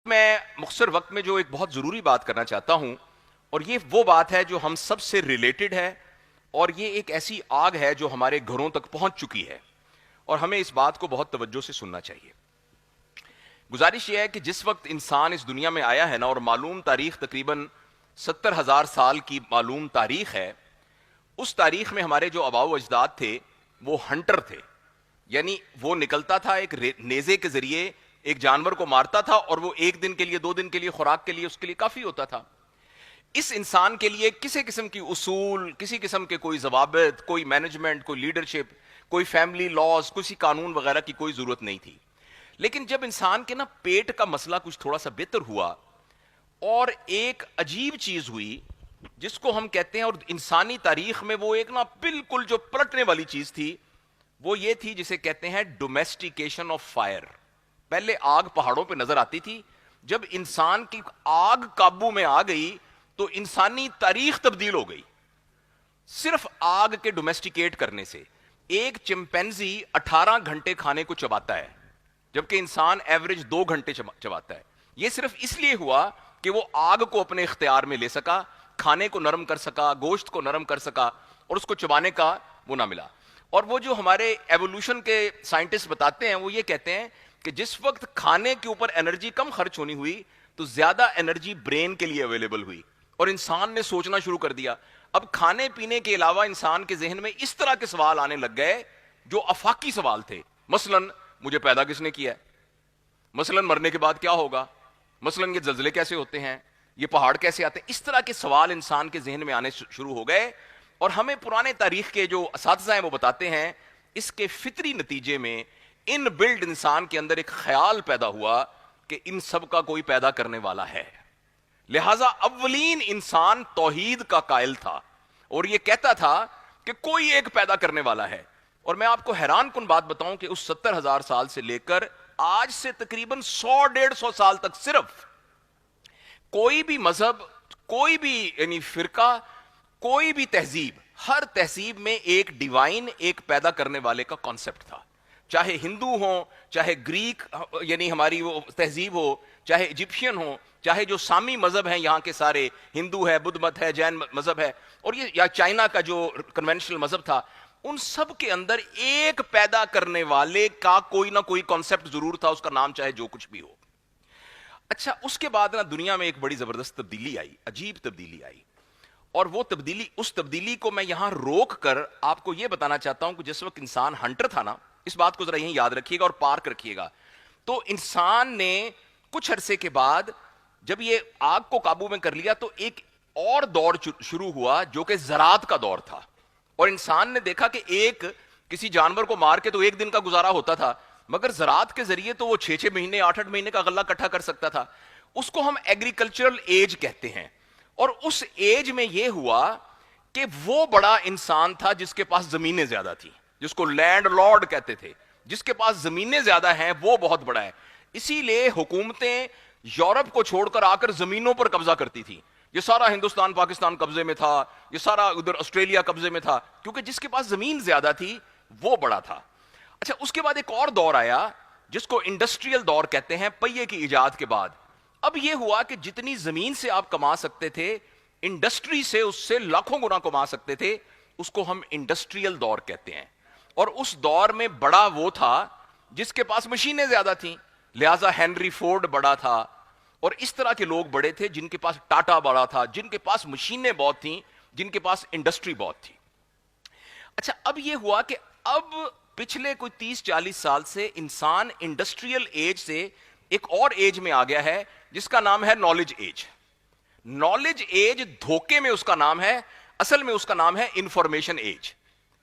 میں مختصر وقت میں جو ایک بہت ضروری بات کرنا چاہتا ہوں، اور یہ وہ بات ہے جو ہم سب سے ریلیٹڈ ہے، اور یہ ایک ایسی آگ ہے جو ہمارے گھروں تک پہنچ چکی ہے، اور ہمیں اس بات کو بہت توجہ سے سننا چاہیے۔ گزارش یہ ہے کہ جس وقت انسان اس دنیا میں آیا ہے نا، اور معلوم تاریخ تقریباً 70,000 سال کی معلوم تاریخ ہے، اس تاریخ میں ہمارے جو آباء و اجداد تھے وہ ہنٹر تھے، یعنی وہ نکلتا تھا ایک نیزے کے ذریعے ایک جانور کو مارتا تھا، اور وہ ایک دن کے لیے، 2 دن کے لیے خوراک کے لیے اس کے لیے کافی ہوتا تھا۔ اس انسان کے لیے کسی قسم کی اصول، کسی قسم کے کوئی ضوابط، کوئی مینجمنٹ، کوئی لیڈرشپ، کوئی فیملی لاز، کسی قانون وغیرہ کی کوئی ضرورت نہیں تھی۔ لیکن جب انسان کے نا پیٹ کا مسئلہ کچھ تھوڑا سا بہتر ہوا، اور ایک عجیب چیز ہوئی جس کو ہم کہتے ہیں، اور انسانی تاریخ میں وہ ایک نا بالکل جو پلٹنے والی چیز تھی، وہ یہ تھی جسے کہتے ہیں ڈومیسٹیکیشن آف فائر۔ پہلے آگ پہاڑوں پہ نظر آتی تھی، جب انسان کی آگ قابو میں آ گئی تو انسانی تاریخ تبدیل ہو گئی، صرف آگ کے ڈومیسٹیکیٹ کرنے سے۔ ایک چمپینزی 18 گھنٹے کھانے کو چباتا ہے، جبکہ انسان ایوریج 2 گھنٹے چباتا ہے۔ یہ صرف اس لیے ہوا کہ وہ آگ کو اپنے اختیار میں لے سکا، کھانے کو نرم کر سکا، گوشت کو نرم کر سکا، اور اس کو چبانے کا وہ نہ ملا۔ اور وہ جو ہمارے ایوولوشن کے سائنٹسٹ بتاتے ہیں، وہ یہ کہتے ہیں کہ جس وقت کھانے کے اوپر انرجی کم خرچ ہونی ہوئی تو زیادہ انرجی برین کے لیے اویلیبل ہوئی، اور انسان نے سوچنا شروع کر دیا۔ اب کھانے پینے کے علاوہ انسان کے ذہن میں اس طرح کے سوال آنے لگ گئے جو آفاقی سوال تھے، مثلا مجھے پیدا کس نے کیا ہے، مثلا مرنے کے بعد کیا ہوگا، مثلا یہ زلزلے کیسے ہوتے ہیں، یہ پہاڑ کیسے آتے ہیں۔ اس طرح کے سوال انسان کے ذہن میں آنے شروع ہو گئے، اور ہمیں پرانے تاریخ کے جو اساتذہ ہیں وہ بتاتے ہیں اس کے فطری نتیجے میں ان بلڈ انسان کے اندر ایک خیال پیدا ہوا کہ ان سب کا کوئی پیدا کرنے والا ہے۔ لہذا اولین انسان توحید کا قائل تھا، اور یہ کہتا تھا کہ کوئی ایک پیدا کرنے والا ہے۔ اور میں آپ کو حیران کن بات بتاؤں کہ اس 70,000 سال سے لے کر آج سے تقریباً 100-150 سال تک صرف کوئی بھی مذہب، کوئی بھی یعنی فرقہ، کوئی بھی تہذیب، ہر تہذیب میں ایک ڈیوائن، ایک پیدا کرنے والے کا کانسیپٹ تھا۔ چاہے ہندو ہوں، چاہے گریک یعنی ہماری وہ تہذیب ہو، چاہے ایجپشین ہو، چاہے جو سامی مذہب ہیں یہاں کے سارے، ہندو ہے، بدھ مت ہے، جین مذہب ہے، اور یہ یا چائنا کا جو کنونشنل مذہب تھا، ان سب کے اندر ایک پیدا کرنے والے کا کوئی نہ کوئی کانسیپٹ ضرور تھا، اس کا نام چاہے جو کچھ بھی ہو۔ اچھا، اس کے بعد نا دنیا میں ایک بڑی زبردست تبدیلی آئی، عجیب تبدیلی آئی، اور وہ تبدیلی، اس تبدیلی کو میں یہاں روک کر آپ کو یہ بتانا چاہتا ہوں کہ جس وقت انسان ہنٹر تھا نا، اس بات کو ذرا یہیں یاد رکھیے گا اور پارک رکھیے گا، تو انسان نے کچھ عرصے کے بعد جب یہ آگ کو قابو میں کر لیا تو ایک اور دور شروع ہوا جو کہ زراعت کا دور تھا، اور انسان نے دیکھا کہ ایک کسی جانور کو مار کے تو 1 دن کا گزارا ہوتا تھا، مگر زراعت کے ذریعے تو وہ 6 مہینے 8 مہینے کا غلہ اکٹھا کر سکتا تھا۔ اس کو ہم ایگریکلچرل ایج کہتے ہیں، اور اس ایج میں یہ ہوا کہ وہ بڑا انسان تھا جس کے پاس زمینیں زیادہ تھیں، جس کو لینڈ لارڈ کہتے تھے، جس کے پاس زمینیں زیادہ ہیں وہ بہت بڑا ہے۔ اسی لیے حکومتیں یورپ کو چھوڑ کر آ کر زمینوں پر قبضہ کرتی تھی۔ یہ سارا ہندوستان پاکستان قبضے میں تھا، یہ سارا ادھر آسٹریلیا قبضے میں تھا، کیونکہ جس کے پاس زمین زیادہ تھی وہ بڑا تھا۔ اچھا، اس کے بعد ایک اور دور آیا جس کو انڈسٹریل دور کہتے ہیں، پہیے کی ایجاد کے بعد۔ اب یہ ہوا کہ جتنی زمین سے آپ کما سکتے تھے، انڈسٹری سے اس سے لاکھوں گنا کما سکتے تھے، اس کو ہم انڈسٹریل دور کہتے ہیں۔ اور اس دور میں بڑا وہ تھا جس کے پاس مشینیں زیادہ تھیں، لہذا ہینری فورڈ بڑا تھا، اور اس طرح کے لوگ بڑے تھے جن کے پاس ٹاٹا بڑا تھا، جن کے پاس مشینیں بہت تھیں، جن کے پاس انڈسٹری بہت تھی۔ اچھا، اب یہ ہوا کہ اب پچھلے کوئی 30-40 سال سے انسان انڈسٹریل ایج سے ایک اور ایج میں آ گیا ہے جس کا نام ہے نالج ایج۔ نالج ایج دھوکے میں اس کا نام ہے، اصل میں اس کا نام ہے انفارمیشن ایج۔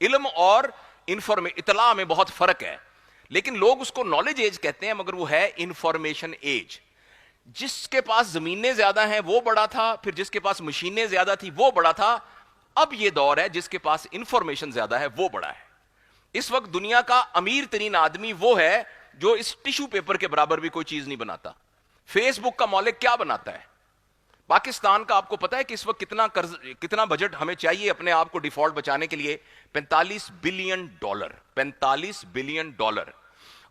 علم اور اطلاع میں بہت فرق ہے، لیکن لوگ اس کو نالج ایج کہتے ہیں، مگر وہ ہے انفارمیشن ایج۔ جس کے پاس زمینیں زیادہ ہیں وہ بڑا تھا، پھر جس کے پاس مشینیں زیادہ تھی وہ بڑا تھا۔ اب یہ دور ہے جس کے پاس انفارمیشن زیادہ ہے وہ بڑا ہے۔ اس وقت دنیا کا امیر ترین آدمی وہ ہے جو اس ٹیشو پیپر کے برابر بھی کوئی چیز نہیں بناتا۔ فیس بک کا مالک کیا بناتا ہے؟ پاکستان کا آپ کو پتا ہے کہ اس وقت کتنا بجٹ ہمیں چاہیے اپنے آپ کو ڈیفالٹ بچانے کے لیے؟ $45 بلین، $45 بلین،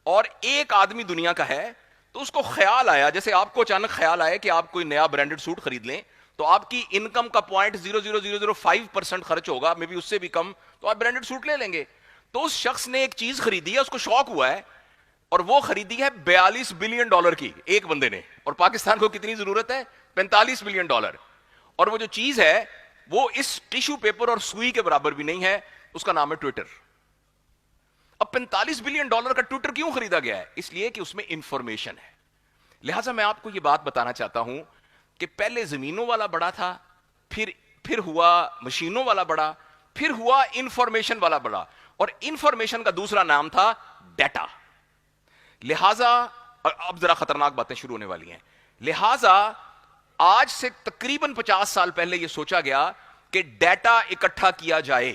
اور ایک آدمی دنیا کا ہے تو اس کو خیال آیا, جیسے آپ کو اچانک خیال آیا کہ آپ کوئی نیا برانڈڈ سوٹ خرید لیں تو آپ کی انکم کا 0.00005% خرچ ہوگا, مے بی اس سے بھی کم, تو آپ برانڈڈ سوٹ لے لیں گے. تو اس شخص نے ایک چیز خریدی ہے, اس کو شوق ہوا ہے, اور وہ خریدی ہے $42 بلین کی ایک بندے نے, اور پاکستان کو کتنی ضرورت ہے؟ $45 بلین. اور وہ جو چیز ہے وہ اس ٹیشو پیپر اور سوئی کے برابر بھی نہیں ہے, اس کا نام ہے ٹویٹر. اب $45 بلین کا ٹویٹر کیوں خریدا گیا ہے؟ اس لیے کہ اس میں انفارمیشن ہے. لہٰذا میں آپ کو یہ بات بتانا چاہتا ہوں کہ پہلے زمینوں والا بڑا تھا, پھر ہوا مشینوں والا بڑا, پھر ہوا انفارمیشن والا بڑا, اور انفارمیشن کا دوسرا نام تھا ڈیٹا. لہٰذا اب ذرا خطرناک باتیں شروع ہونے والی ہیں. لہٰذا آج سے تقریباً 50 سال پہلے یہ سوچا گیا کہ ڈیٹا اکٹھا کیا جائے.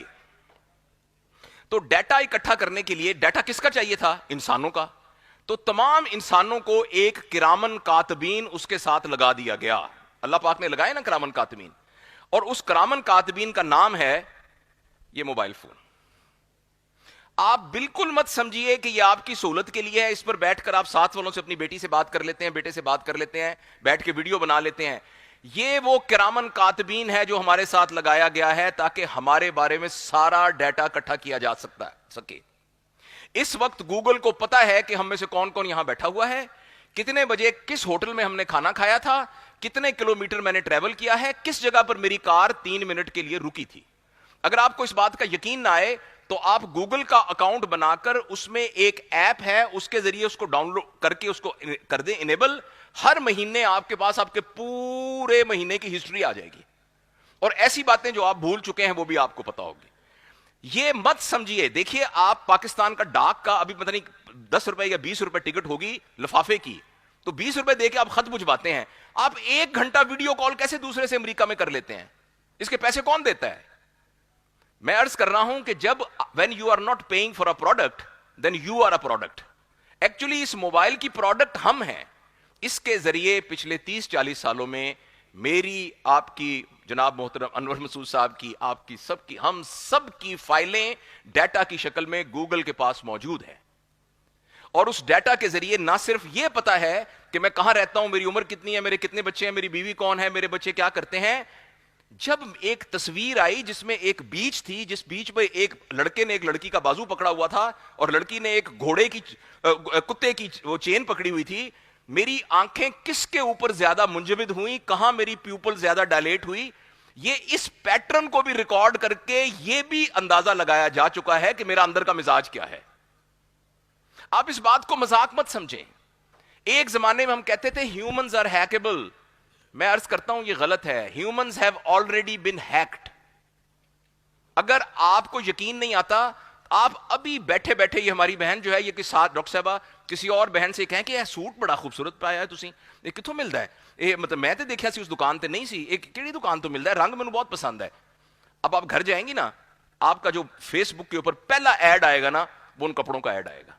تو ڈیٹا اکٹھا کرنے کے لیے ڈیٹا کس کا چاہیے تھا؟ انسانوں کا. تو تمام انسانوں کو ایک کرامن کاتبین اس کے ساتھ لگا دیا گیا. اللہ پاک نے لگائے نا کرامن کاتبین, اور اس کرامن کاتبین کا نام ہے یہ موبائل فون. آپ بالکل مت سمجھیے کہ یہ آپ کی سہولت کے لیے ہے, اس پر بیٹھ کر آپ ساتھ والوں سے اپنی بیٹی سے بات کر لیتے ہیں, بیٹے سے بات کر لیتے ہیں, بیٹھ کے ویڈیو بنا لیتے ہیں. یہ وہ کرامن کاتبین ہے جو ہمارے ساتھ لگایا گیا ہے تاکہ ہمارے بارے میں سارا ڈیٹا اکٹھا کیا جا سکے. اس وقت گوگل کو پتا ہے کہ ہم میں سے کون کون یہاں بیٹھا ہوا ہے, کتنے بجے کس ہوٹل میں ہم نے کھانا کھایا تھا, کتنے کلومیٹر میں نے ٹریول کیا ہے, کس جگہ پر میری کار 3 منٹ کے لیے رکی تھی. اگر آپ کو اس بات کا یقین نہ آئے تو آپ گوگل کا اکاؤنٹ بنا کر اس میں ایک ایپ ہے, اس کے ذریعے اس کو ڈاؤن لوڈ کر کے اس کو کر دیں انیبل. ہر مہینے آپ کے پاس آپ کے پورے مہینے کی ہسٹری آ جائے گی, اور ایسی باتیں جو آپ بھول چکے ہیں وہ بھی آپ کو پتا ہوگی. یہ مت سمجھیے, دیکھیے آپ پاکستان کا ڈاک کا ابھی پتہ نہیں 10 روپے یا 20 روپے ٹکٹ ہوگی لفافے کی, تو 20 روپے دے کے آپ خط بھجواتے ہیں. آپ 1 گھنٹہ ویڈیو کال کیسے دوسرے سے امریکہ میں کر لیتے ہیں؟ اس کے پیسے کون دیتا ہے؟ میں عرض کر رہا ہوں کہ جب when you are not paying for a product then you are a product. Actually اس موبائل کی پروڈکٹ ہم ہیں. اس کے ذریعے پچھلے 30-40 سالوں میں میری, آپ کی, جناب محترم انور مسعود صاحب کی, آپ کی, سب کی, ہم سب کی فائلیں ڈیٹا کی شکل میں گوگل کے پاس موجود ہیں. اور اس ڈیٹا کے ذریعے نہ صرف یہ پتا ہے کہ میں کہاں رہتا ہوں, میری عمر کتنی ہے, میرے کتنے بچے ہیں, میری بیوی کون ہے, میرے بچے کیا کرتے ہیں. جب ایک تصویر آئی جس میں ایک بیچ تھی, جس بیچ پہ ایک لڑکے نے ایک لڑکی کا بازو پکڑا ہوا تھا اور لڑکی نے ایک گھوڑے کی, کتے کی وہ چین پکڑی ہوئی تھی, میری آنکھیں کس کے اوپر زیادہ منجمد ہوئیں, کہاں میری پیوپل زیادہ ڈائلیٹ ہوئی, یہ اس پیٹرن کو بھی ریکارڈ کر کے یہ بھی اندازہ لگایا جا چکا ہے کہ میرا اندر کا مزاج کیا ہے. آپ اس بات کو مذاق مت سمجھیں. ایک زمانے میں ہم کہتے تھے ہیومنز آر ہیکیبل. میں عرض کرتا ہوں یہ غلط ہے. Humans have already been hacked. اگر آپ کو یقین نہیں آتا, آپ ابھی بیٹھے بیٹھے, یہ ہماری بہن جو ہے یہ ساتھ ڈاکٹر صاحبہ کسی اور بہن سے کہیں کہ یہ سوٹ بڑا خوبصورت پایا ہے تسی, یہ کتوں ملتا ہے, یہ مطلب میں تے دیکھا سی اس دکان تے نہیں سی, ایک کیڑی دکان تو ملتا ہے, رنگ مجھے بہت پسند ہے. اب آپ گھر جائیں گی نا, آپ کا جو فیس بک کے اوپر پہلا ایڈ آئے گا نا, وہ ان کپڑوں کا ایڈ آئے گا,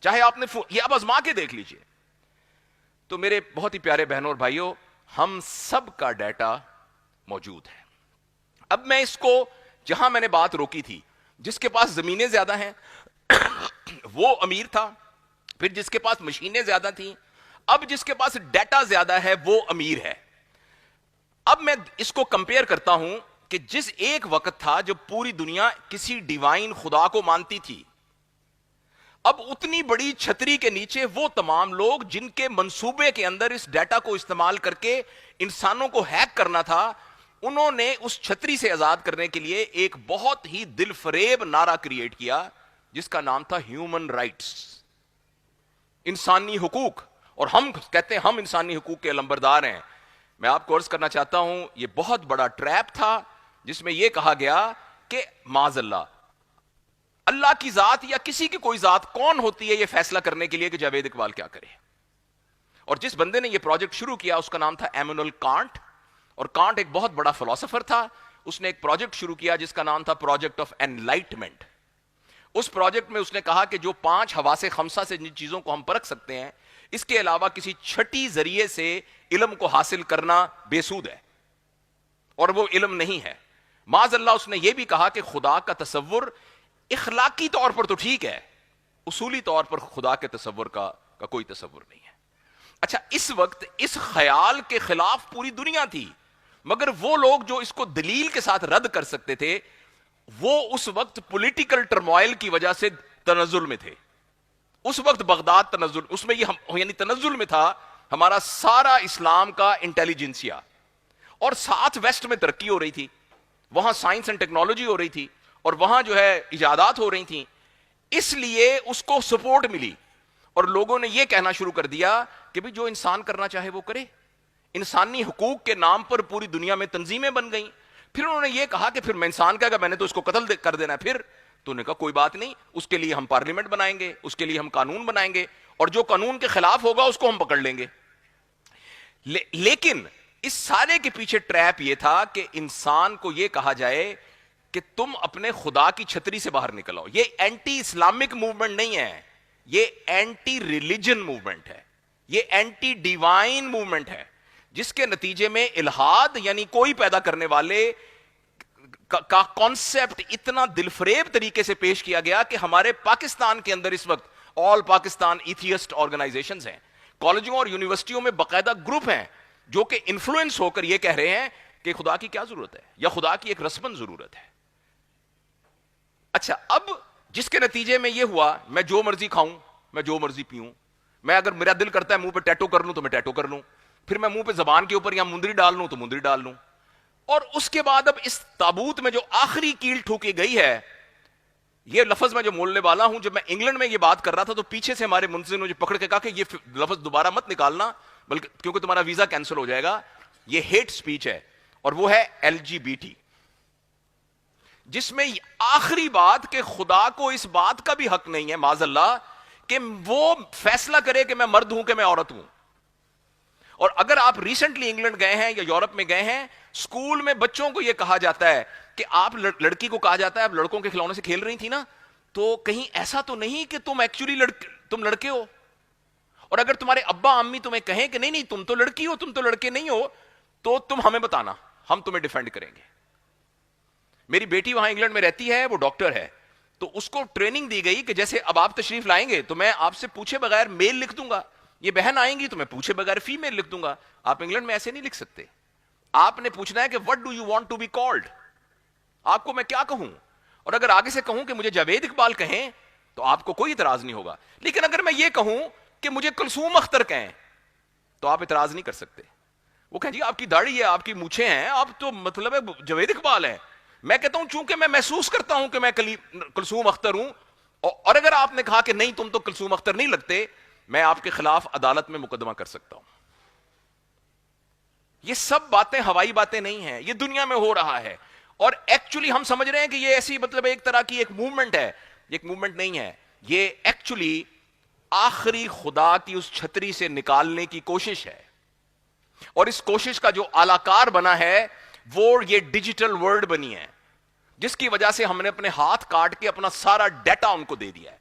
چاہے آپ نے یہ آپ آزما کے دیکھ لیجئے. تو میرے بہت ہی پیارے بہنوں اور بھائیوں, ہم سب کا ڈیٹا موجود ہے. اب میں اس کو, جہاں میں نے بات روکی تھی, جس کے پاس زمینیں زیادہ ہیں وہ امیر تھا, پھر جس کے پاس مشینیں زیادہ تھیں, اب جس کے پاس ڈیٹا زیادہ ہے وہ امیر ہے. اب میں اس کو کمپیئر کرتا ہوں کہ جس ایک وقت تھا جب پوری دنیا کسی ڈیوائن خدا کو مانتی تھی, اب اتنی بڑی چھتری کے نیچے وہ تمام لوگ جن کے منصوبے کے اندر اس ڈیٹا کو استعمال کر کے انسانوں کو ہیک کرنا تھا, انہوں نے اس چھتری سے آزاد کرنے کے لیے ایک بہت ہی دل فریب نعرہ کریٹ کیا جس کا نام تھا ہیومن رائٹس, انسانی حقوق. اور ہم کہتے ہیں ہم انسانی حقوق کے علمبردار ہیں. میں آپ کو عرض کرنا چاہتا ہوں یہ بہت بڑا ٹریپ تھا جس میں یہ کہا گیا کہ معاذ اللہ کی ذات یا کسی کی کوئی ذات کون ہوتی ہے یہ فیصلہ کرنے کے لیے کہ جاوید اقبال کیا کرے. اور جس بندے نے یہ پروجیکٹ شروع کیا اس کا نام تھا ایمانوئل کانٹ, اور کانٹ ایک بہت بڑا فلسفر تھا. اس نے ایک پروجیکٹ شروع کیا جس کا نام تھا پروجیکٹ آف انلائٹمنٹ. اس پروجیکٹ میں اس نے کہا کہ جو 5 حواس خمسہ سے جن چیزوں کو ہم پرکھ سکتے ہیں, اس کے علاوہ کسی چھٹی ذریعے سے علم کو حاصل کرنا بے سود ہے, اور وہ علم نہیں ہے. معاذ اللہ اس نے یہ بھی کہا کہ خدا کا تصور اخلاقی طور پر تو ٹھیک ہے, اصولی طور پر خدا کے تصور کا کوئی تصور نہیں ہے. اچھا اس وقت اس خیال کے خلاف پوری دنیا تھی، مگر وہ لوگ جو اس کو دلیل کے ساتھ رد کر سکتے تھے وہ اس وقت پولیٹیکل ٹرموائل کی وجہ سے تنزل میں تھے. اس وقت بغداد تنزل، اس میں یہ یعنی تنزل میں تھا ہمارا سارا اسلام کا انٹیلیجنسیا، اور ساتھ ویسٹ میں ترقی ہو رہی تھی، وہاں سائنس اینڈ ٹیکنالوجی ہو رہی تھی، اور وہاں جو ہے ایجادات ہو رہی تھیں، اس لیے اس کو سپورٹ ملی، اور لوگوں نے یہ کہنا شروع کر دیا کہ بھی جو انسان کرنا چاہے وہ کرے. انسانی حقوق کے نام پر پوری دنیا میں تنظیمیں بن گئیں. پھر انہوں نے یہ کہا کہ پھر میں انسان کہا کہ میں نے تو اس کو قتل کر دینا ہے. پھر تو نے کہا کوئی بات نہیں، اس کے لیے ہم پارلیمنٹ بنائیں گے، اس کے لیے ہم قانون بنائیں گے، اور جو قانون کے خلاف ہوگا اس کو ہم پکڑ لیں گے. لیکن اس سارے کے پیچھے ٹریپ یہ تھا کہ انسان کو یہ کہا جائے کہ تم اپنے خدا کی چھتری سے باہر نکل آؤ. یہ اینٹی اسلامک موومنٹ نہیں ہے، یہ اینٹی ریلیجن موومنٹ ہے، یہ اینٹی ڈیوائن موومنٹ ہے، جس کے نتیجے میں الہاد یعنی کوئی پیدا کرنے والے کا کانسیپٹ اتنا دل فریب طریقے سے پیش کیا گیا کہ ہمارے پاکستان کے اندر اس وقت آل پاکستان ایتھیسٹ آرگنائزیشنز ہیں، کالجوں اور یونیورسٹیوں میں باقاعدہ گروپ ہیں جو کہ انفلوئنس ہو کر یہ کہہ رہے ہیں کہ خدا کی کیا ضرورت ہے، یا خدا کی ایک رسمن ضرورت ہے. اچھا اب جس کے نتیجے میں یہ ہوا میں جو مرضی کھاؤں، میں جو مرضی پیوں، میں اگر میرا دل کرتا ہے منہ پہ ٹیٹو کر لوں تو میں ٹیٹو کر لوں، پھر میں منہ پہ زبان کے اوپر یا مندری ڈال لوں تو مندری ڈال لوں. اور اس کے بعد اب اس تابوت میں جو آخری کیل ٹھوکی گئی ہے، یہ لفظ میں جو بولنے والا ہوں، جب میں انگلینڈ میں یہ بات کر رہا تھا تو پیچھے سے ہمارے منظر نے پکڑ کے کہا کہ یہ لفظ دوبارہ مت نکالنا، بلکہ کیونکہ تمہارا ویزا کینسل ہو جائے گا. یہ ہیٹ سپیچ ہے، اور وہ ہے LGBT، جس میں آخری بات کہ خدا کو اس بات کا بھی حق نہیں ہے معاذ اللہ کہ وہ فیصلہ کرے کہ میں مرد ہوں کہ میں عورت ہوں. اور اگر آپ ریسنٹلی انگلینڈ گئے ہیں یا یورپ میں گئے ہیں، اسکول میں بچوں کو یہ کہا جاتا ہے کہ آپ لڑکی کو کہا جاتا ہے آپ لڑکوں کے کھلونے سے کھیل رہی تھی نا، تو کہیں ایسا تو نہیں کہ تم ایکچولی تم لڑکے ہو، اور اگر تمہارے ابا امی تمہیں کہیں کہ نہیں نہیں تم تو لڑکی ہو، تم تو لڑکے نہیں ہو، تو تم ہمیں بتانا، ہم تمہیں ڈیفینڈ کریں گے. میری بیٹی وہاں انگلینڈ میں رہتی ہے، وہ ڈاکٹر ہے، تو اس کو ٹریننگ دی گئی کہ جیسے اب آپ تشریف لائیں گے تو میں آپ سے پوچھے بغیر میل لکھ دوں گا، یہ بہن آئیں گی تو میں پوچھے بغیر فیمیل لکھ دوں گا. آپ انگلینڈ میں ایسے نہیں لکھ سکتے، آپ نے پوچھنا ہے کہ what do you want to be called, آپ کو میں کیا کہوں. اور اگر آگے سے کہوں کہ مجھے جاوید اقبال کہیں تو آپ کو کوئی اعتراض نہیں ہوگا، لیکن اگر میں یہ کہوں کہ مجھے کلثوم اختر کہیں تو آپ اعتراض نہیں کر سکتے. وہ کہیں جی آپ کی داڑھی ہے، آپ کی مونچھیں ہیں، آپ تو مطلب ہے جاوید اقبال ہے. میں کہتا ہوں چونکہ میں محسوس کرتا ہوں کہ میں کلثوم اختر ہوں، اور اگر آپ نے کہا کہ نہیں تم تو کلثوم اختر نہیں لگتے، میں آپ کے خلاف عدالت میں مقدمہ کر سکتا ہوں. یہ سب باتیں ہوائی باتیں نہیں ہیں، یہ دنیا میں ہو رہا ہے، اور ایکچولی ہم سمجھ رہے ہیں کہ یہ ایسی مطلب ایک طرح کی ایک موومنٹ ہے. یہ ایک موومنٹ نہیں ہے، یہ ایکچولی آخری خدا کی اس چھتری سے نکالنے کی کوشش ہے. اور اس کوشش کا جو اعلی کار بنا ہے وہ یہ ڈیجیٹل ورلڈ بنی ہے، جس کی وجہ سے ہم نے اپنے ہاتھ کاٹ کے اپنا سارا ڈیٹا ان کو دے دیا ہے.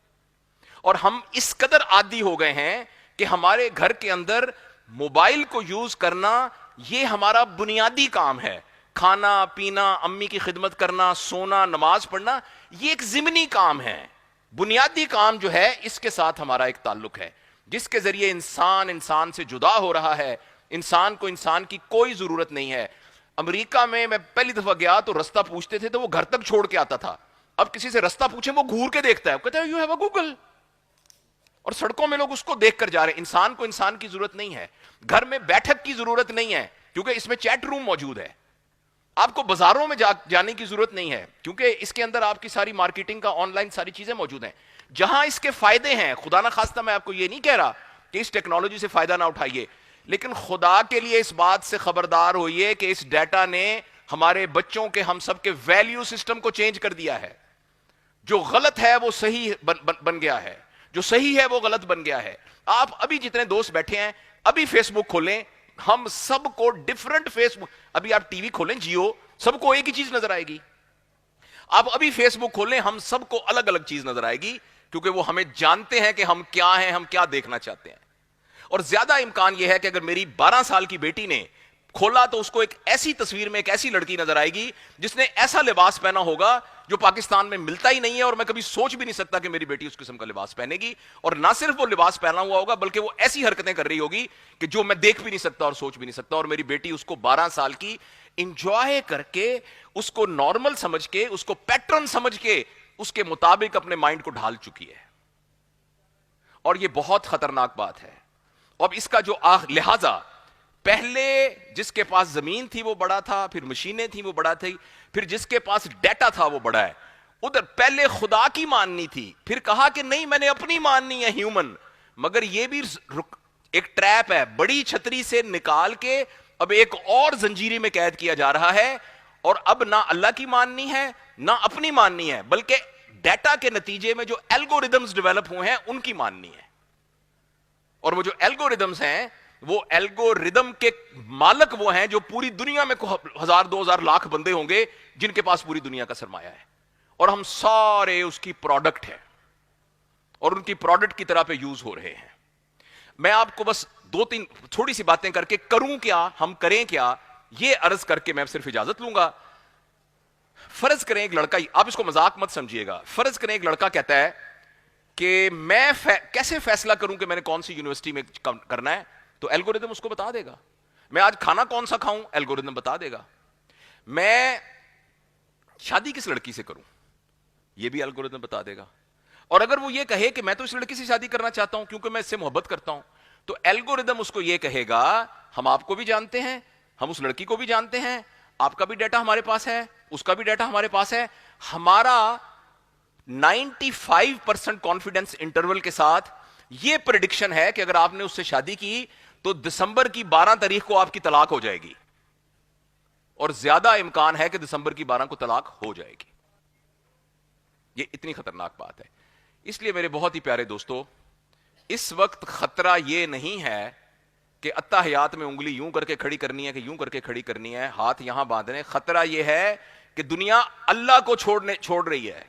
اور ہم اس قدر عادی ہو گئے ہیں کہ ہمارے گھر کے اندر موبائل کو یوز کرنا یہ ہمارا بنیادی کام ہے. کھانا پینا، امی کی خدمت کرنا، سونا، نماز پڑھنا، یہ ایک ضمنی کام ہے. بنیادی کام جو ہے اس کے ساتھ ہمارا ایک تعلق ہے، جس کے ذریعے انسان سے جدا ہو رہا ہے. انسان کو انسان کی کوئی ضرورت نہیں ہے. امریکہ میں پہلی دفعہ گیا تو رستہ پوچھتے تھے تو وہ گھر تک چھوڑ کے آتا تھا. اب کسی سے رستہ پوچھیں وہ گھور کے دیکھتا ہے، کہتا ہے یو ہیو اے گوگل. اور سڑکوں میں لوگ اس کو دیکھ کر جا رہے ہیں. انسان کو انسان کی ضرورت نہیں ہے، گھر میں بیٹھک کی ضرورت نہیں ہے کیونکہ اس میں چیٹ روم موجود ہے. آپ کو بازاروں میں جانے کی ضرورت نہیں ہے کیونکہ اس کے اندر آپ کی ساری مارکیٹنگ کا آن لائن ساری چیزیں موجود ہیں. جہاں اس کے فائدے ہیں، خدا نہ خواستہ میں آپ کو یہ نہیں کہہ رہا کہ اس ٹیکنالوجی سے فائدہ نہ اٹھائیے، لیکن خدا کے لیے اس بات سے خبردار ہوئیے کہ اس ڈیٹا نے ہمارے بچوں کے، ہم سب کے ویلیو سسٹم کو چینج کر دیا ہے. جو غلط ہے وہ صحیح بن گیا ہے، جو صحیح ہے وہ غلط بن گیا ہے. آپ ابھی جتنے دوست بیٹھے ہیں ابھی فیس بک کھولیں، ہم سب کو ڈفرنٹ فیس بک، ابھی آپ ٹی وی کھولیں جیو، سب کو ایک ہی چیز نظر آئے گی. آپ ابھی فیس بک کھولیں، ہم سب کو الگ الگ چیز نظر آئے گی، کیونکہ وہ ہمیں جانتے ہیں کہ ہم کیا ہیں، ہم کیا دیکھنا چاہتے ہیں. اور زیادہ امکان یہ ہے کہ اگر میری 12 سال کی بیٹی نے کھولا تو اس کو ایک ایسی تصویر میں ایک ایسی لڑکی نظر آئے گی جس نے ایسا لباس پہنا ہوگا جو پاکستان میں ملتا ہی نہیں ہے، اور میں کبھی سوچ بھی نہیں سکتا کہ میری بیٹی اس قسم کا لباس پہنے گی. اور نہ صرف وہ لباس پہنا ہوا ہوگا بلکہ وہ ایسی حرکتیں کر رہی ہوگی کہ جو میں دیکھ بھی نہیں سکتا اور سوچ بھی نہیں سکتا. اور میری بیٹی اس کو 12 سال کی انجوائے کر کے، اس کو نارمل سمجھ کے، اس کو پیٹرن سمجھ کے اس کے مطابق اپنے مائنڈ کو ڈھال چکی ہے. اور یہ بہت خطرناک بات ہے. اب اس کا جو لہذا پہلے جس کے پاس زمین تھی وہ بڑا تھا، پھر مشینیں تھیں وہ بڑا تھی، پھر جس کے پاس ڈیٹا تھا وہ بڑا ہے. ادھر پہلے خدا کی ماننی تھی، پھر کہا کہ نہیں میں نے اپنی ماننی ہے ہیومن. مگر یہ بھی ایک ٹریپ ہے، بڑی چھتری سے نکال کے اب ایک اور زنجیری میں قید کیا جا رہا ہے. اور اب نہ اللہ کی ماننی ہے نہ اپنی ماننی ہے، بلکہ ڈیٹا کے نتیجے میں جو الگوریدمز ڈیولپ ہوئے ہیں ان کی ماننی ہے. اور وہ جو الگوریدمز ہیں وہ الگوریدم کے مالک وہ ہیں جو پوری دنیا میں 1000 2000 لاکھ بندے ہوں گے جن کے پاس پوری دنیا کا سرمایہ ہے، اور ہم سارے اس کی پروڈکٹ ہیں اور ان کی پروڈکٹ کی طرح پہ یوز ہو رہے ہیں. میں آپ کو بس 2-3 تھوڑی سی باتیں کر کے کروں کیا، ہم کریں کیا، یہ عرض کر کے میں صرف اجازت لوں گا. فرض کریں ایک لڑکا، آپ اس کو مذاق مت سمجھیے گا، فرض کریں ایک لڑکا کہتا ہے کہ میں کیسے فیصلہ کروں کہ میں نے کون سی یونیورسٹی میں کرنا ہے، تو الگوریدم اس کو بتا دے گا. میں آج کھانا کون سا کھاؤں، الگوریدم بتا دے گا. میں شادی کس لڑکی سے کروں، یہ بھی الگوریدم بتا دے گا. اور اگر وہ یہ کہے کہ میں تو اس لڑکی سے شادی کرنا چاہتا ہوں کیونکہ میں اس سے محبت کرتا ہوں، تو الگوریدم اس کو یہ کہے گا ہم آپ کو بھی جانتے ہیں، ہم اس لڑکی کو بھی جانتے ہیں، آپ کا بھی ڈیٹا ہمارے پاس ہے، اس کا بھی ڈیٹا ہمارے پاس ہے. ہمارا 95% کانفیڈنس انٹرول کے ساتھ یہ پریڈکشن ہے کہ اگر آپ نے اس سے شادی کی تو دسمبر کی 12 تاریخ کو آپ کی طلاق ہو جائے گی، اور زیادہ امکان ہے کہ دسمبر کی 12 کو طلاق ہو جائے گی. یہ اتنی خطرناک بات ہے. اس لیے میرے بہت ہی پیارے دوستو، اس وقت خطرہ یہ نہیں ہے کہ اتحیات میں انگلی یوں کر کے کھڑی کرنی ہے کہ یوں کر کے کھڑی کرنی ہے، ہاتھ یہاں باندھنے. خطرہ یہ ہے کہ دنیا اللہ کو چھوڑ رہی ہے.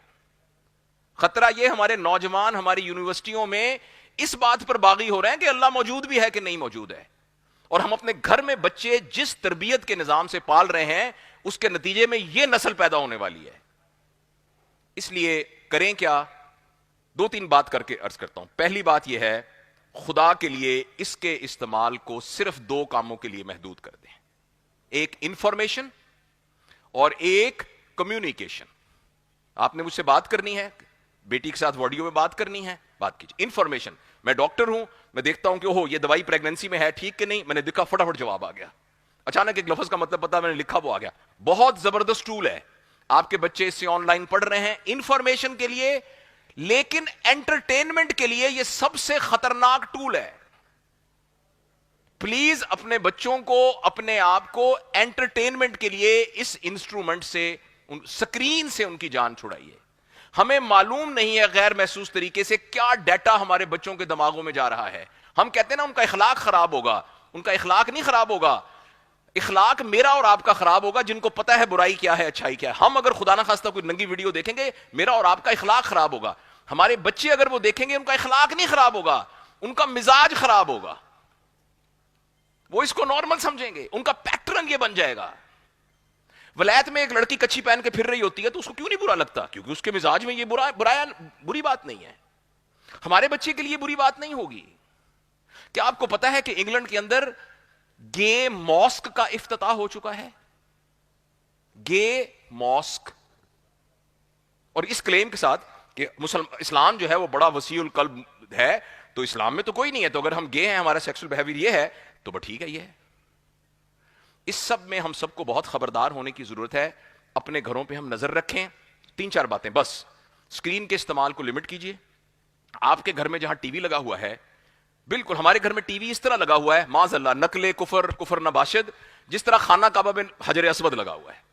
خطرہ یہ ہمارے نوجوان ہماری یونیورسٹیوں میں اس بات پر باغی ہو رہے ہیں کہ اللہ موجود بھی ہے کہ نہیں موجود ہے. اور ہم اپنے گھر میں بچے جس تربیت کے نظام سے پال رہے ہیں اس کے نتیجے میں یہ نسل پیدا ہونے والی ہے. اس لیے کریں کیا، 2-3 بات کر کے عرض کرتا ہوں. پہلی بات یہ ہے، خدا کے لیے اس کے استعمال کو صرف 2 کاموں کے لیے محدود کر دیں. ایک انفارمیشن اور ایک کمیونیکیشن. آپ نے مجھ سے بات کرنی ہے، بیٹی کے ساتھ آڈیو میں بات کرنی ہے، بات کیجیے. انفارمیشن، میں ڈاکٹر ہوں، میں دیکھتا ہوں کہ اوہ یہ دوائی پریگننسی میں ہے ٹھیک کہ نہیں، میں نے دیکھا فٹافٹ جواب آ گیا. اچانک ایک لفظ کا مطلب پتا، میں نے لکھا وہ آ گیا. بہت زبردست ٹول ہے، آپ کے بچے اس سے آن لائن پڑھ رہے ہیں انفارمیشن کے لیے، لیکن انٹرٹینمنٹ کے لیے یہ سب سے خطرناک ٹول ہے. پلیز اپنے بچوں کو، اپنے آپ کو انٹرٹینمنٹ کے لیے اس انسٹرومنٹ سے، سکرین سے ان کی جان چھڑائیے. ہمیں معلوم نہیں ہے غیر محسوس طریقے سے کیا ڈیٹا ہمارے بچوں کے دماغوں میں جا رہا ہے. ہم کہتے ہیں نا ان کا اخلاق خراب ہوگا، ان کا اخلاق نہیں خراب ہوگا، اخلاق میرا اور آپ کا خراب ہوگا جن کو پتا ہے برائی کیا ہے اچھائی کیا ہے. ہم اگر خدا نہ خواستہ کوئی ننگی ویڈیو دیکھیں گے میرا اور آپ کا اخلاق خراب ہوگا. ہمارے بچے اگر وہ دیکھیں گے ان کا اخلاق نہیں خراب ہوگا، ان کا مزاج خراب ہوگا، وہ اس کو نارمل سمجھیں گے، ان کا پیٹرن یہ بن جائے گا. ولایت میں ایک لڑکی کچھی پہن کے پھر رہی ہوتی ہے تو اس کو کیوں نہیں برا لگتا؟ کیونکہ اس کے مزاج میں یہ بری بات نہیں ہے. ہمارے بچے کے لیے بری بات نہیں ہوگی. کیا آپ کو پتا ہے کہ انگلینڈ کے اندر گے ماسک کا افتتاح ہو چکا ہے؟ گے ماسک. اور اس کلیم کے ساتھ کہ اسلام جو ہے وہ بڑا وسیع القلب ہے، تو اسلام میں تو کوئی نہیں ہے، تو اگر ہم گے ہیں، ہمارا سیکسول بیہیویئر یہ ہے تو بس ٹھیک ہے. یہ ہے، اس سب میں ہم سب کو بہت خبردار ہونے کی ضرورت ہے. اپنے گھروں پہ ہم نظر رکھیں. 3-4 باتیں بس. اسکرین کے استعمال کو لمٹ کیجئے. آپ کے گھر میں جہاں ٹی وی لگا ہوا ہے، بالکل ہمارے گھر میں ٹی وی اس طرح لگا ہوا ہے معاذ اللہ نقل کفر نباشد، جس طرح خانہ کعبہ میں حجر اسود لگا ہوا ہے.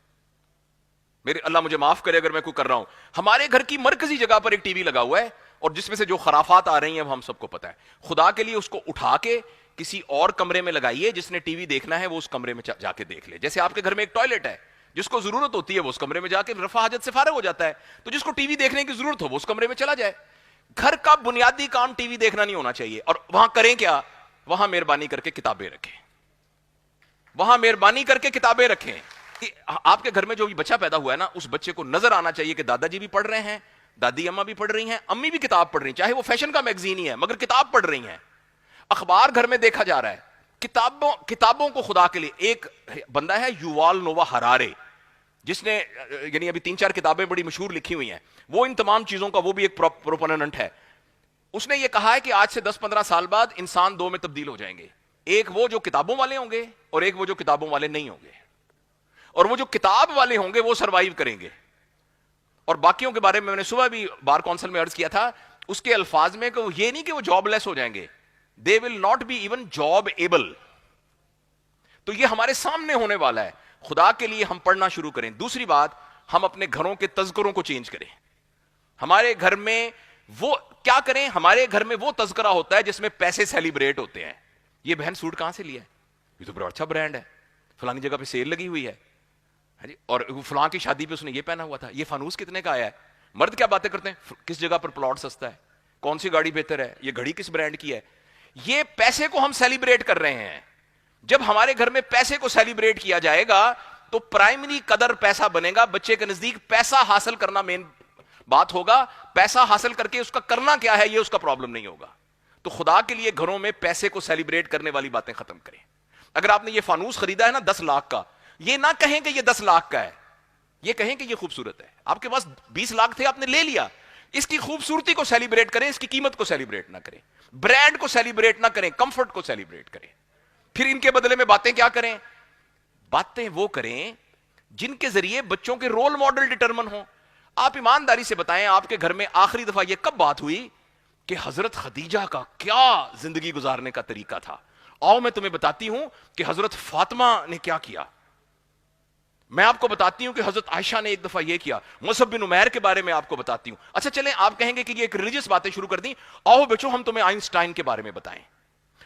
میرے اللہ مجھے معاف کرے اگر میں کوئی کر رہا ہوں. ہمارے گھر کی مرکزی جگہ پر ایک ٹی وی لگا ہوا ہے، اور جس میں سے جو خرافات آ رہی ہیں وہ ہم سب کو پتا ہے. خدا کے لیے اس کو اٹھا کے کسی اور کمرے میں لگائیے. جس نے ٹی وی دیکھنا ہے وہ اس کمرے میں جا کے دیکھ لے. جیسے آپ کے گھر میں ایک ٹوائلٹ ہے، جس کو ضرورت ہوتی ہے وہ اس کمرے میں جا کے رفع حاجت سے فارغ ہو جاتا ہے، تو جس کو ٹی وی دیکھنے کی ضرورت ہو وہ اس کمرے میں چلا جائے. گھر کا بنیادی کام ٹی وی دیکھنا نہیں ہونا چاہیے. اور وہاں کریں کیا؟ وہاں مہربانی کر کے کتابیں رکھیں. وہاں مہربانی کر کے کتابیں رکھیں. آپ کے گھر میں جو بھی بچہ پیدا ہوا ہے نا, اس بچے کو نظر آنا چاہیے کہ دادا جی بھی پڑھ رہے ہیں, دادی اماں بھی پڑھ رہی ہیں, امی بھی کتاب پڑھ رہی ہیں, چاہے وہ فیشن کا میگزین ہی ہے مگر کتاب پڑھ رہی ہیں. اخبار گھر میں دیکھا جا رہا ہے. کتابوں کو خدا کے لیے, ایک بندہ ہے یووال نووا ہرارے, جس نے یعنی ابھی 3-4 کتابیں بڑی مشہور لکھی ہوئی ہیں, وہ ان تمام چیزوں کا وہ بھی ایک پروپوننٹ ہے. اس نے یہ کہا ہے کہ آج سے 10-15 سال بعد انسان 2 میں تبدیل ہو جائیں گے, ایک وہ جو کتابوں والے ہوں گے اور ایک وہ جو کتابوں والے نہیں ہوں گے. اور وہ جو کتاب والے ہوں گے وہ سروائیو کریں گے, اور باقیوں کے بارے میں نے صبح بھی بار کونسل میں عرض کیا تھا, اس کے الفاظ میں کہ یہ نہیں کہ وہ جاب لیس ہو جائیں گے, they will not be even job able. تو یہ ہمارے سامنے ہونے والا ہے. خدا کے لیے ہم پڑھنا شروع کریں. دوسری بات, ہم اپنے گھروں کے تذکروں کو چینج کریں. ہمارے گھر میں وہ کیا کریں, ہمارے گھر میں وہ تذکرہ ہوتا ہے جس میں پیسے سیلیبریٹ ہوتے ہیں. یہ بہن سوٹ کہاں سے لیا ہے, یہ تو بڑا اچھا برانڈ ہے, فلانی جگہ پہ سیل لگی ہوئی ہے, اور فلاں کی شادی پہ اس نے یہ پہنا ہوا تھا, یہ فانوس کتنے کا آیا ہے. مرد کیا باتیں کرتے ہیں, کس جگہ پر پلاٹ سستا ہے, کون سی گاڑی بہتر ہے, یہ گھڑی کس برانڈ کی ہے. یہ پیسے کو ہم سیلیبریٹ کر رہے ہیں. جب ہمارے گھر میں پیسے کو سیلیبریٹ کیا جائے گا تو پرائمری قدر پیسہ بنے گا. بچے کے نزدیک پیسہ حاصل کرنا مین بات ہوگا, پیسہ حاصل کر کے اس کا کرنا کیا ہے یہ اس کا پرابلم نہیں ہوگا. تو خدا کے لیے گھروں میں پیسے کو سیلیبریٹ کرنے والی باتیں ختم کریں. اگر آپ نے یہ فانوس خریدا ہے نا 10 لاکھ کا, یہ نہ کہیں کہ یہ 10 لاکھ کا ہے, یہ کہیں کہ یہ خوبصورت ہے. آپ کے پاس 20 لاکھ تھے, آپ نے لے لیا, اس کی خوبصورتی کو سیلیبریٹ کریں, اس کی قیمت کو سیلیبریٹ نہ کریں, برانڈ کو سیلیبریٹ نہ کریں, کمفرٹ کو سیلیبریٹ کریں. پھر ان کے بدلے میں باتیں کیا کریں, باتیں وہ کریں جن کے ذریعے بچوں کے رول ماڈل ڈٹرمن ہوں. آپ ایمانداری سے بتائیں, آپ کے گھر میں آخری دفعہ یہ کب بات ہوئی کہ حضرت خدیجہ کا کیا زندگی گزارنے کا طریقہ تھا. آؤ میں تمہیں بتاتی ہوں کہ حضرت فاطمہ نے کیا کیا. میں آپ کو بتاتی ہوں کہ حضرت عائشہ نے ایک دفعہ یہ کیا. مصعب بن عمیر کے بارے میں آپ کو بتاتی ہوں. اچھا چلیں, آپ کہیں گے کہ یہ ایک ریلیجیس باتیں شروع کر دیں, آؤ بچوں ہم تمہیں آئنسٹائن کے بارے میں بتائیں.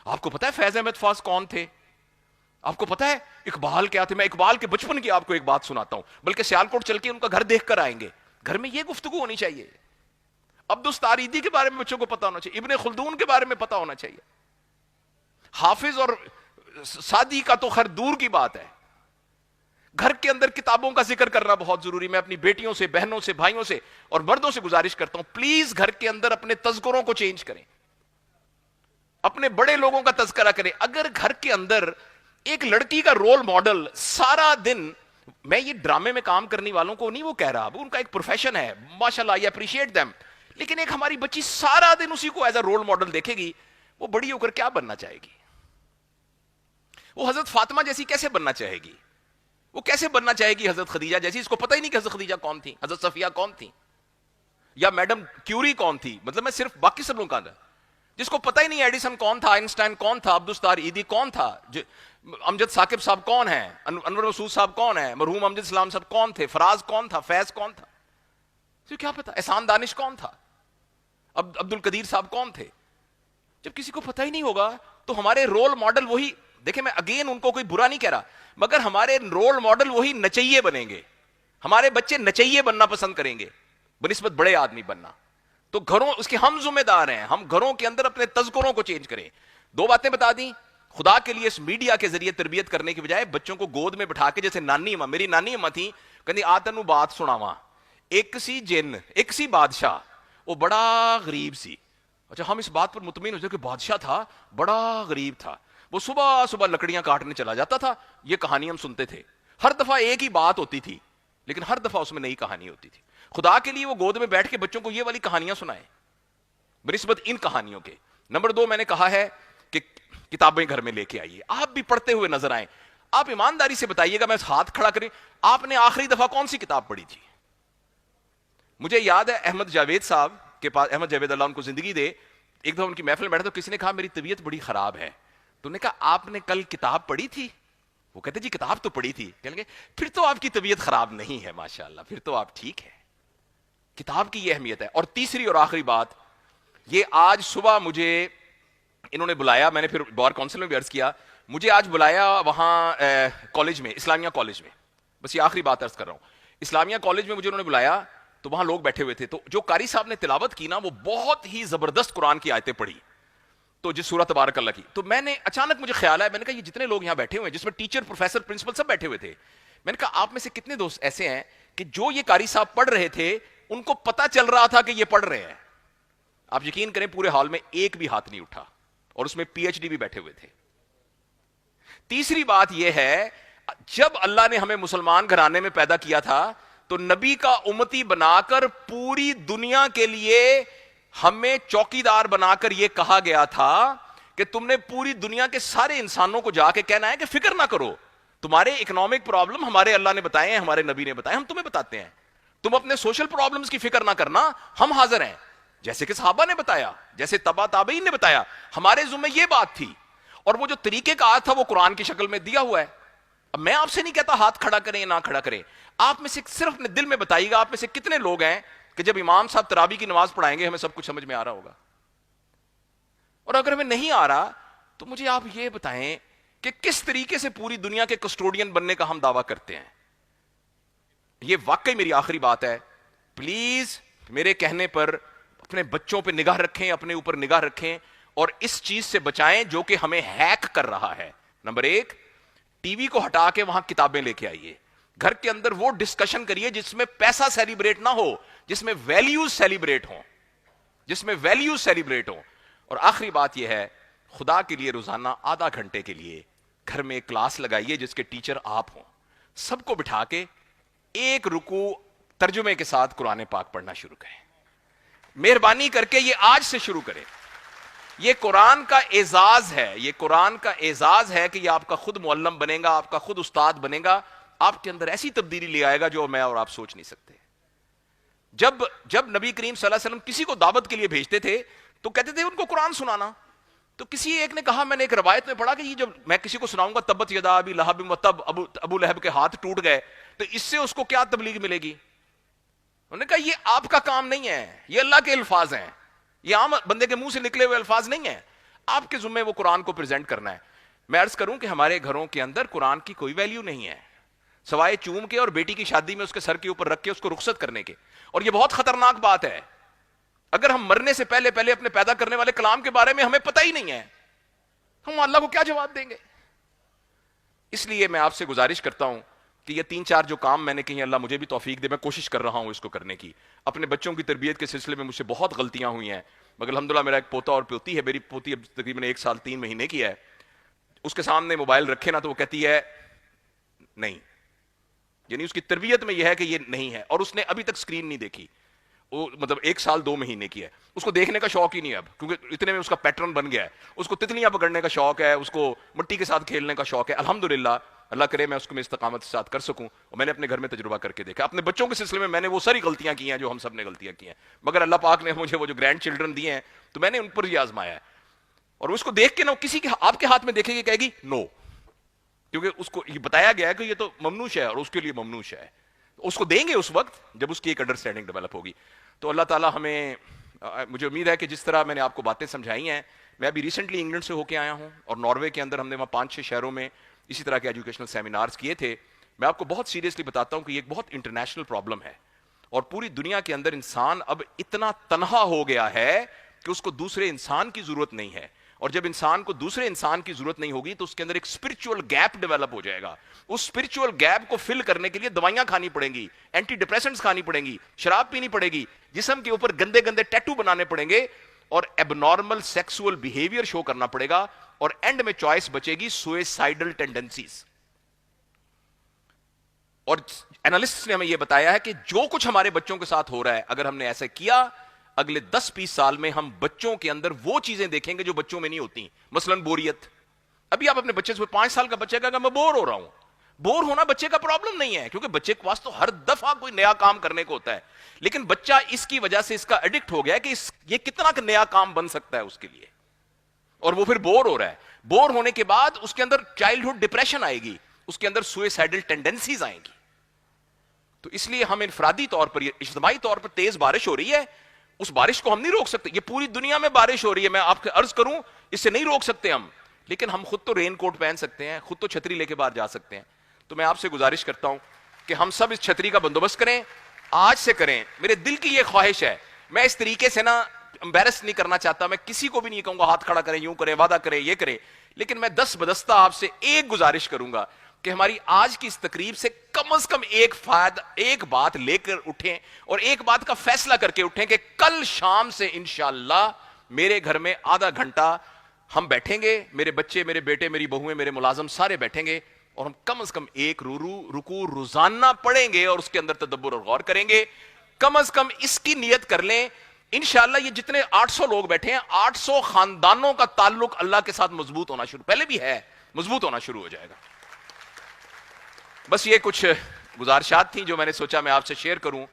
آپ کو پتا ہے فیض احمد فاض کون تھے, آپ کو پتا ہے اقبال کیا تھے. میں اقبال کے بچپن کی آپ کو ایک بات سناتا ہوں, بلکہ سیالکوٹ چل کے ان کا گھر دیکھ کر آئیں گے. گھر میں یہ گفتگو ہونی چاہیے. عبدالستاریدی کے بارے میں بچوں کو پتا ہونا چاہیے, ابن خلدون کے بارے میں پتا ہونا چاہیے. حافظ اور سعدی کا تو خیر دور کی بات ہے. گھر کے اندر کتابوں کا ذکر کرنا بہت ضروری. میں اپنی بیٹیوں سے, بہنوں سے, بھائیوں سے اور مردوں سے گزارش کرتا ہوں, پلیز گھر کے اندر اپنے تذکروں کو چینج کریں, اپنے بڑے لوگوں کا تذکرہ کریں. اگر گھر کے اندر ایک لڑکی کا رول ماڈل سارا دن, میں یہ ڈرامے میں کام کرنے والوں کو نہیں وہ کہہ رہا, ان کا ایک پروفیشن ہے, ماشاءاللہ آئی اپریشیٹ دیم, لیکن ایک ہماری بچی سارا دن اسی کو ایز اے رول ماڈل دیکھے گی, وہ بڑی ہو کر کیا بننا چاہے گی. وہ حضرت فاطمہ جیسی کیسے بننا چاہے گی, وہ کیسے بننا چاہے گی حضرت خدیجہ جیسی. اس کو پتہ ہی نہیں کہ حضرت خدیجہ کون تھی, حضرت صفیہ کون تھی, یا میڈم کیوری کون تھی. مطلب میں صرف باقی سب لوگوں کا, جس کو پتہ ہی نہیں ایڈیسن کون تھا, آئنسٹائن کون تھا, عبدالستار ایدی کون تھا, امجد ثاقب صاحب کون ہیں, انور مسعود صاحب کون ہیں, مرحوم امجد اسلام صاحب کون تھے, فراز کون تھا, فیض کون تھا, کیا پتا, احسان دانش کون تھا, عبد القدیر صاحب کون تھے. جب کسی کو پتہ ہی نہیں ہوگا تو ہمارے رول ماڈل وہی, دیکھیں میں اگین ان کو کوئی برا نہیں کہہ رہا, مگر ہمارے رول ماڈل وہی نچیے بنیں گے. ہمارے بچے نچیے بننا پسند کریں گے بنسبت بڑے آدمی بننا. تو گھروں اس کے ہم ذمہ دار ہیں, ہم گھروں کے اندر اپنے تذکروں کو چینج کریں. 2 باتیں بتا دیں, خدا کے لیے اس میڈیا کے ذریعے تربیت کرنے کی بجائے بچوں کو گود میں بٹھا کے, جیسے نانی اماں, میری نانی اماں تھی, کہندی آ تینوں بات سناواں, ایک سی جن, ایک سی بادشاہ, وہ بڑا غریب سی. اچھا ہم اس بات پر مطمئن ہو جائے کہ بادشاہ تھا, بڑا غریب تھا, وہ صبح صبح لکڑیاں کاٹنے چلا جاتا تھا. یہ کہانی ہم سنتے تھے, ہر دفعہ ایک ہی بات ہوتی تھی لیکن ہر دفعہ اس میں نئی کہانی ہوتی تھی. خدا کے لیے وہ گود میں بیٹھ کے بچوں کو یہ والی کہانیاں سنائیں بنسبت ان کہانیوں کے. نمبر 2 میں نے کہا ہے کہ کتابیں گھر میں لے کے آئیے, آپ بھی پڑھتے ہوئے نظر آئیں. آپ ایمانداری سے بتائیے گا, میں ہاتھ کھڑا کریں, آپ نے آخری دفعہ کون سی کتاب پڑھی تھی. مجھے یاد ہے احمد جاوید صاحب کے پاس, احمد جاوید اللہ ان کو زندگی دے, ایک دفعہ ان کی محفل میں بیٹھا تو کسی نے کہا میری طبیعت بڑی خراب ہے. تو نے کہا آپ نے کل کتاب پڑھی تھی؟ وہ کہتے جی کتاب تو پڑھی تھی. کہیں گے پھر تو آپ کی طبیعت خراب نہیں ہے, ماشاءاللہ, پھر تو آپ ٹھیک ہے. کتاب کی یہ اہمیت ہے. اور تیسری اور آخری بات, یہ آج صبح مجھے انہوں نے بلایا, میں نے پھر بار کونسل میں بھی عرض کیا, مجھے آج بلایا وہاں کالج میں, اسلامیہ کالج میں, بس یہ آخری بات عرض کر رہا ہوں, اسلامیہ کالج میں مجھے انہوں نے بلایا, تو وہاں لوگ بیٹھے ہوئے تھے. تو جو قاری صاحب نے تلاوت کی نا, وہ بہت ہی زبردست قرآن کی آیتیں پڑھی. تو جس سورہ تبارک اللہ کی، تو میں نے اچانک مجھے خیال آیا، میں نے کہا یہ جتنے لوگ یہاں بیٹھے ہوئے ہیں جس میں ٹیچر پروفیسر پرنسپل سب بیٹھے ہوئے تھے، میں نے کہا آپ میں سے کتنے دوست ایسے ہیں کہ جو یہ قاری صاحب پڑھ رہے تھے ان کو پتا چل رہا تھا کہ یہ پڑھ رہے ہیں؟ آپ یقین کریں پورے ہال میں ایک بھی ہاتھ نہیں اٹھا، اور اس میں پی ایچ ڈی بھی بیٹھے ہوئے تھے۔ تیسری بات یہ ہے، جب اللہ نے ہمیں مسلمان گھرانے میں پیدا کیا تھا تو نبی کا امتی بنا کر پوری دنیا کے لیے ہمیں چوکیدار بنا کر یہ کہا گیا تھا کہ تم نے پوری دنیا کے سارے انسانوں کو جا کے کہنا ہے کہ فکر نہ کرو، تمہارے اکنامک پرابلم ہمارے اللہ نے بتائے ہیں، ہمارے نبی نے بتائے، ہم تمہیں بتاتے ہیں، تم اپنے سوشل پرابلمز کی فکر نہ کرنا، ہم حاضر ہیں، جیسے کہ صحابہ نے بتایا، جیسے تبع تابعین نے بتایا، ہمارے ذمہ یہ بات تھی، اور وہ جو طریقے کا تھا وہ قرآن کی شکل میں دیا ہوا ہے۔ اب میں آپ سے نہیں کہتا ہاتھ کھڑا کریں یا نہ کھڑا کریں، آپ میں سے صرف اپنے دل میں بتائیے گا آپ میں سے کتنے لوگ ہیں کہ جب امام صاحب تراوی کی نماز پڑھائیں گے ہمیں سب کچھ سمجھ میں آ رہا ہوگا، اور اگر ہمیں نہیں آ رہا تو مجھے آپ یہ بتائیں کہ کس طریقے سے پوری دنیا کے کسٹوڈین بننے کا ہم دعویٰ کرتے ہیں۔ یہ واقعی میری آخری بات ہے، پلیز میرے کہنے پر اپنے بچوں پہ نگاہ رکھیں، اپنے اوپر نگاہ رکھیں، اور اس چیز سے بچائیں جو کہ ہمیں ہیک کر رہا ہے۔ نمبر ایک، ٹی وی کو ہٹا کے وہاں کتابیں لے کے آئیے، گھر کے اندر وہ ڈسکشن کریے جس میں پیسہ سیلیبریٹ نہ ہو، جس میں ویلیوز سیلیبریٹ ہوں، جس میں ویلیوز سیلیبریٹ ہوں۔ اور آخری بات یہ ہے، خدا کے لیے روزانہ آدھا گھنٹے کے لیے گھر میں ایک کلاس لگائیے جس کے ٹیچر آپ ہوں، سب کو بٹھا کے ایک رکوع ترجمے کے ساتھ قرآن پاک پڑھنا شروع کریں، مہربانی کر کے یہ آج سے شروع کریں۔ یہ قرآن کا اعزاز ہے، یہ قرآن کا اعزاز ہے کہ یہ آپ کا خود معلم بنے گا، آپ کا خود استاد بنے گا، آپ کے اندر ایسی تبدیلی لے آئے گا جو میں اور آپ سوچ نہیں سکتے۔ جب نبی کریم صلی اللہ علیہ وسلم کسی کو دعوت کے لیے بھیجتے تھے تو کہتے تھے ان کو قرآن سنانا، تو کسی ایک نے کہا، میں نے ایک روایت میں پڑھا کہ یہ جب میں کسی کو سناؤں گا تبت یدا ابی لہب وتب، ابو لہب کے ہاتھ ٹوٹ گئے، تو اس سے اس کو کیا تبلیغ ملے گی؟ انہوں نے کہا یہ آپ کا کام نہیں ہے، یہ اللہ کے الفاظ ہیں، یہ عام بندے کے منہ سے نکلے ہوئے الفاظ نہیں ہیں، آپ کے ذمہ وہ قرآن کو پریزنٹ کرنا ہے۔ میں عرض کروں کہ ہمارے گھروں کے اندر قرآن کی کوئی ویلیو نہیں ہے سوائے چوم کے اور بیٹی کی شادی میں اس کے سر کے اوپر رکھ کے اس کو رخصت کرنے کے، اور یہ بہت خطرناک بات ہے۔ اگر ہم مرنے سے پہلے اپنے پیدا کرنے والے کلام کے بارے میں ہمیں پتہ ہی نہیں ہے، ہم اللہ کو کیا جواب دیں گے؟ اس لیے میں آپ سے گزارش کرتا ہوں کہ یہ 3-4 جو کام میں نے کہی، اللہ مجھے بھی توفیق دے، میں کوشش کر رہا ہوں اس کو کرنے کی۔ اپنے بچوں کی تربیت کے سلسلے میں مجھ سے بہت غلطیاں ہوئی ہیں، مگر الحمدللہ میرا ایک پوتا اور پوتی ہے، میری پوتی اب تقریباً 1 سال 3 مہینے کی ہے، اس کے سامنے موبائل رکھے نا تو وہ کہتی ہے نہیں، یعنی اس کی تربیت میں یہ ہے کہ یہ نہیں ہے، اور اس نے ابھی تک سکرین نہیں دیکھی، وہ مطلب 1 سال 2 مہینے کی ہے، اس کو دیکھنے کا شوق ہی نہیں اب، کیونکہ اتنے میں اس کا پیٹرن بن گیا ہے، اس کو تتلیاں پکڑنے کا شوق ہے، اس کو مٹی کے ساتھ کھیلنے کا شوق ہے۔ الحمدللہ، اللہ کرے میں اس کو میں استقامت کے ساتھ کر سکوں، اور میں نے اپنے گھر میں تجربہ کر کے دیکھا۔ اپنے بچوں کے سلسلے میں نے وہ ساری غلطیاں کی ہیں جو ہم سب نے غلطیاں کی ہیں، مگر اللہ پاک نے مجھے وہ جو گرینڈ چلڈرن دیے ہیں تو میں نے ان پر یہ آزمایا ہے، اور اس کو دیکھ کے نہ کسی کے آپ کے ہاتھ میں دیکھے گی کہے گی نو، کیونکہ اس کو یہ بتایا گیا ہے کہ یہ تو ممنوع ہے اور اس کے لیے ممنوع ہے، اس کو دیں گے اس وقت جب اس کی ایک انڈرسٹینڈنگ ڈیولپ ہوگی۔ تو اللہ تعالیٰ ہمیں، مجھے امید ہے کہ جس طرح میں نے آپ کو باتیں سمجھائی ہیں، میں ابھی ریسنٹلی انگلینڈ سے ہو کے آیا ہوں، اور ناروے کے اندر ہم نے وہاں 5-6 شہروں میں اسی طرح کے ایجوکیشنل سیمینارز کیے تھے۔ میں آپ کو بہت سیریسلی بتاتا ہوں کہ یہ ایک بہت انٹرنیشنل پرابلم ہے، اور پوری دنیا کے اندر انسان اب اتنا تنہا ہو گیا ہے کہ اس کو دوسرے انسان کی ضرورت نہیں ہے، اور جب انسان کو دوسرے انسان کی ضرورت نہیں ہوگی تو اس کے اندر ایک اسپرچول گیپ ڈیولپ ہو جائے گا۔ اس اسپرچول گیپ کو فل کرنے کے لیے دوائیاں کھانی پڑیں گی، اینٹی ڈپریسنٹس کھانی پڑیں گی، شراب پینی پڑے گی، جسم کے اوپر گندے گندے ٹیٹو بنانے پڑیں گے، اور ایب نارمل سیکسول بیہیویئر شو کرنا پڑے گا، اور اینڈ میں چوائس بچے گی سوئسائڈل ٹینڈنسیز۔ اور اینالسٹس نے ہمیں یہ بتایا ہے کہ جو کچھ ہمارے بچوں کے ساتھ ہو رہا ہے، اگر ہم نے ایسا کیا، اگلے 10-20 سال میں ہم بچوں کے اندر وہ چیزیں دیکھیں گے جو بچوں میں نہیں ہوتی، مثلا بوریت۔ ابھی آپ اپنے بچے سے 5 سال کا بچہ کہا کہ میں بور ہو رہا ہوں، بور ہونا بچے کا پرابلم نہیں ہے، کیونکہ بچے کے پاس تو ہر دفعہ کوئی نیا کام کرنے کو ہوتا ہے، لیکن بچہ اس کی وجہ سے اس کا ایڈکٹ ہو گیا ہے کہ یہ کتنا نیا کام بن سکتا ہے اس کے لیے، اور وہ پھر بور ہو رہا ہے۔ بور ہونے کے بعد اس کے اندر چائلڈہڈ ڈپریشن آئے گی، اس کے اندر سوئسائڈل ٹینڈنسیز آئیں گی۔ تو اس لیے ہم انفرادی طور پر، یہ اجتماعی طور پر تیز بارش ہو رہی ہے، اس بارش کو ہم نہیں روک سکتے، یہ پوری دنیا میں بارش ہو رہی ہے، میں آپ کو عرض کروں اس سے نہیں روک سکتے ہم، لیکن ہم خود تو رین کوٹ پہن سکتے ہیں، خود تو چھتری لے کے باہر جا سکتے ہیں۔ تو میں آپ سے گزارش کرتا ہوں کہ ہم سب اس چھتری کا بندوبست کریں، آج سے کریں۔ میرے دل کی یہ خواہش ہے، میں اس طریقے سے نا embarrass نہیں کرنا چاہتا, میں کسی کو بھی نہیں کہوں گا ہاتھ کھڑا کریں, یوں کریں, وعدہ کریں, یہ کریں, لیکن میں دست بدستہ آپ سے ایک گزارش کروں گا کہ ہماری آج کی اس تقریب سے کم از کم ایک بات لے کر اٹھیں اور ایک بات کا فیصلہ کر کے اٹھیں کہ کل شام سے انشاءاللہ میرے گھر میں آدھا گھنٹہ ہم بیٹھیں گے, میرے بچے, میرے بیٹے, میری بہویں, میرے ملازم سارے بیٹھیں گے اور ہم کم از کم ایک رکوع روزانہ پڑھیں گے اور اس کے اندر تدبر اور غور کریں گے. کم از کم اس کی نیت کر لیں, انشاءاللہ یہ جتنے 800 لوگ بیٹھے ہیں 800 خاندانوں کا تعلق اللہ کے ساتھ مضبوط ہونا شروع, پہلے بھی ہے, مضبوط ہونا شروع ہو جائے گا. بس یہ کچھ گزارشات تھیں جو میں نے سوچا میں آپ سے شیئر کروں.